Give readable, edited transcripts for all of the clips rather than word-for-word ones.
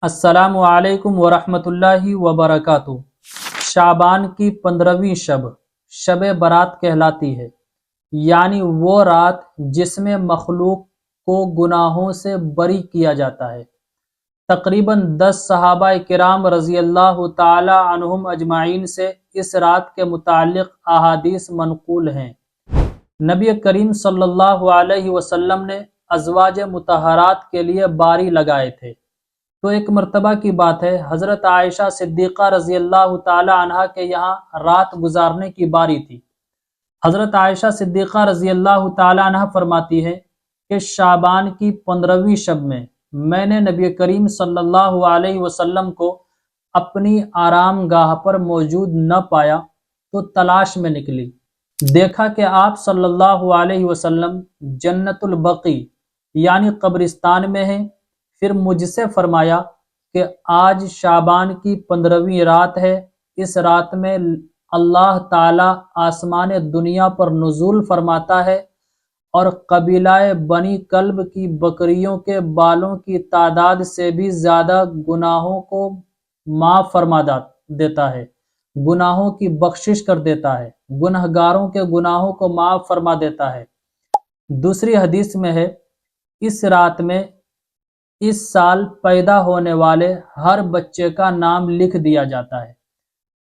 السلام علیکم ورحمۃ اللہ وبرکاتہ۔ شعبان کی 15ویں شب برات کہلاتی ہے، یعنی وہ رات جس میں مخلوق کو گناہوں سے بری کیا جاتا ہے۔ تقریباً 10 صحابہ کرام رضی اللہ تعالی عنہم اجمعین سے اس رات کے متعلق احادیث منقول ہیں۔ نبی کریم صلی اللہ علیہ وسلم نے ازواج مطہرات کے لیے باری لگائے تھے، تو ایک مرتبہ کی بات ہے، حضرت عائشہ صدیقہ رضی اللہ تعالی عنہا کے یہاں رات گزارنے کی باری تھی۔ حضرت عائشہ صدیقہ رضی اللہ تعالی عنہا فرماتی ہے کہ شعبان کی 15ویں شب میں نے نبی کریم صلی اللہ علیہ وسلم کو اپنی آرام گاہ پر موجود نہ پایا تو تلاش میں نکلی، دیکھا کہ آپ صلی اللہ علیہ وسلم جنت البقیع یعنی قبرستان میں ہیں۔ پھر مجھ سے فرمایا کہ آج شعبان کی 15ویں رات ہے، اس رات میں اللہ تعالی آسمان دنیا پر نزول فرماتا ہے اور قبیلہ بنی کلب کی بکریوں کے بالوں کی تعداد سے بھی زیادہ گناہوں کو معاف فرما دیتا ہے، گناہوں کی بخشش کر دیتا ہے، گنہگاروں کے گناہوں کو معاف فرما دیتا ہے۔ دوسری حدیث میں ہے، اس رات میں اس سال پیدا ہونے والے ہر بچے کا نام لکھ دیا جاتا ہے،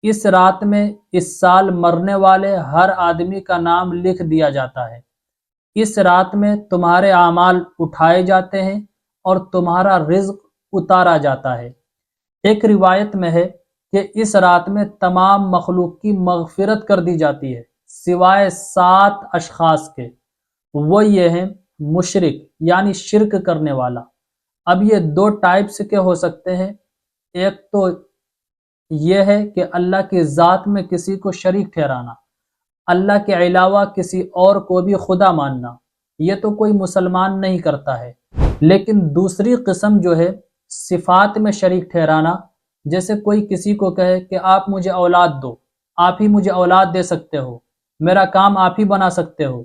اس رات میں اس سال مرنے والے ہر آدمی کا نام لکھ دیا جاتا ہے، اس رات میں تمہارے اعمال اٹھائے جاتے ہیں اور تمہارا رزق اتارا جاتا ہے۔ ایک روایت میں ہے کہ اس رات میں تمام مخلوق کی مغفرت کر دی جاتی ہے سوائے 7 اشخاص کے، وہ یہ ہیں مشرک یعنی شرک کرنے والا۔ اب یہ 2 ٹائپس کے ہو سکتے ہیں، ایک تو یہ ہے کہ اللہ کی ذات میں کسی کو شریک ٹھہرانا، اللہ کے علاوہ کسی اور کو بھی خدا ماننا، یہ تو کوئی مسلمان نہیں کرتا ہے۔ لیکن دوسری قسم جو ہے صفات میں شریک ٹھہرانا، جیسے کوئی کسی کو کہے کہ آپ مجھے اولاد دو، آپ ہی مجھے اولاد دے سکتے ہو، میرا کام آپ ہی بنا سکتے ہو۔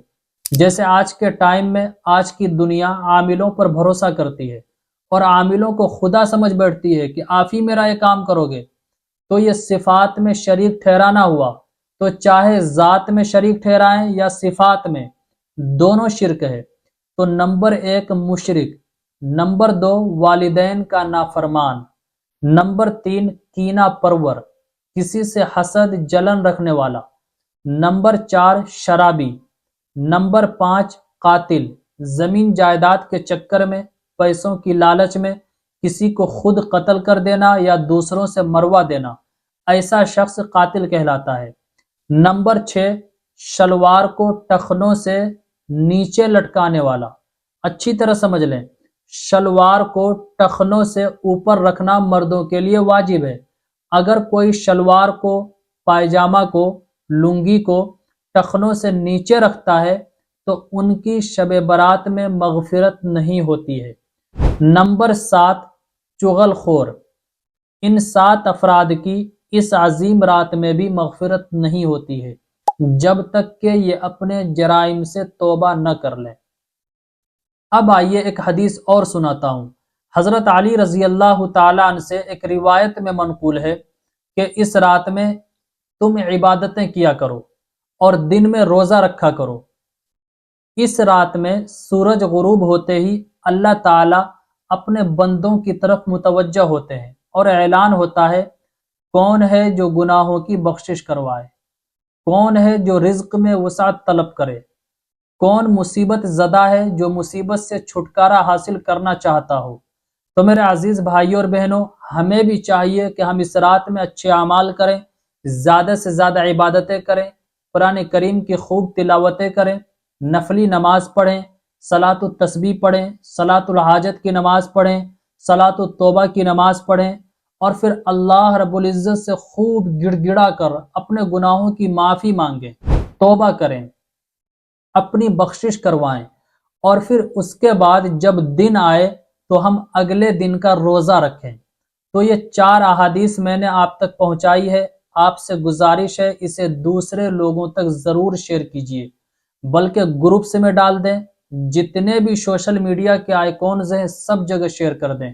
جیسے آج کے ٹائم میں آج کی دنیا عاملوں پر بھروسہ کرتی ہے اور عاملوں کو خدا سمجھ بیٹھتی ہے کہ آپ ہی میرا یہ کام کرو گے، تو یہ صفات میں شریک ٹھہرانا ہوا۔ تو چاہے ذات میں شریک ٹھہرائیں یا صفات میں، دونوں شرک ہے۔ تو نمبر 1 مشرک، نمبر 2 والدین کا نافرمان، نمبر 3 کینہ پرور، کسی سے حسد جلن رکھنے والا، نمبر 4 شرابی، نمبر 5 قاتل، زمین جائیداد کے چکر میں، پیسوں کی لالچ میں کسی کو خود قتل کر دینا یا دوسروں سے مروا دینا، ایسا شخص قاتل کہلاتا ہے۔ نمبر 6 شلوار کو ٹخنوں سے نیچے لٹکانے والا۔ اچھی طرح سمجھ لیں، شلوار کو ٹخنوں سے اوپر رکھنا مردوں کے لیے واجب ہے۔ اگر کوئی شلوار کو، پائجامہ کو، لنگی کو ٹخنوں سے نیچے رکھتا ہے تو ان کی شب برات میں مغفرت نہیں ہوتی ہے۔ نمبر 7 چغل خور، ان 7 افراد کی اس عظیم رات میں بھی مغفرت نہیں ہوتی ہے جب تک کہ یہ اپنے جرائم سے توبہ نہ کر لیں۔ اب آئیے ایک حدیث اور سناتا ہوں۔ حضرت علی رضی اللہ تعالیٰ عنہ سے ایک روایت میں منقول ہے کہ اس رات میں تم عبادتیں کیا کرو اور دن میں روزہ رکھا کرو۔ اس رات میں سورج غروب ہوتے ہی اللہ تعالیٰ اپنے بندوں کی طرف متوجہ ہوتے ہیں اور اعلان ہوتا ہے، کون ہے جو گناہوں کی بخشش کروائے، کون ہے جو رزق میں وسعت طلب کرے، کون مصیبت زدہ ہے جو مصیبت سے چھٹکارا حاصل کرنا چاہتا ہو۔ تو میرے عزیز بھائیوں اور بہنوں، ہمیں بھی چاہیے کہ ہم اس رات میں اچھے اعمال کریں، زیادہ سے زیادہ عبادتیں کریں، قرآن کریم کی خوب تلاوتیں کریں، نفلی نماز پڑھیں، صلاۃ التسبیح پڑھیں، صلاۃ الحاجت کی نماز پڑھیں، صلاۃ التوبہ کی نماز پڑھیں، اور پھر اللہ رب العزت سے خوب گڑ گڑا کر اپنے گناہوں کی معافی مانگیں، توبہ کریں، اپنی بخشش کروائیں، اور پھر اس کے بعد جب دن آئے تو ہم اگلے دن کا روزہ رکھیں۔ تو یہ 4 احادیث میں نے آپ تک پہنچائی ہے، آپ سے گزارش ہے اسے دوسرے لوگوں تک ضرور شیئر کیجیے، بلکہ گروپس میں ڈال دیں، جتنے بھی سوشل میڈیا کے آئیکونز ہیں سب جگہ شیئر کر دیں۔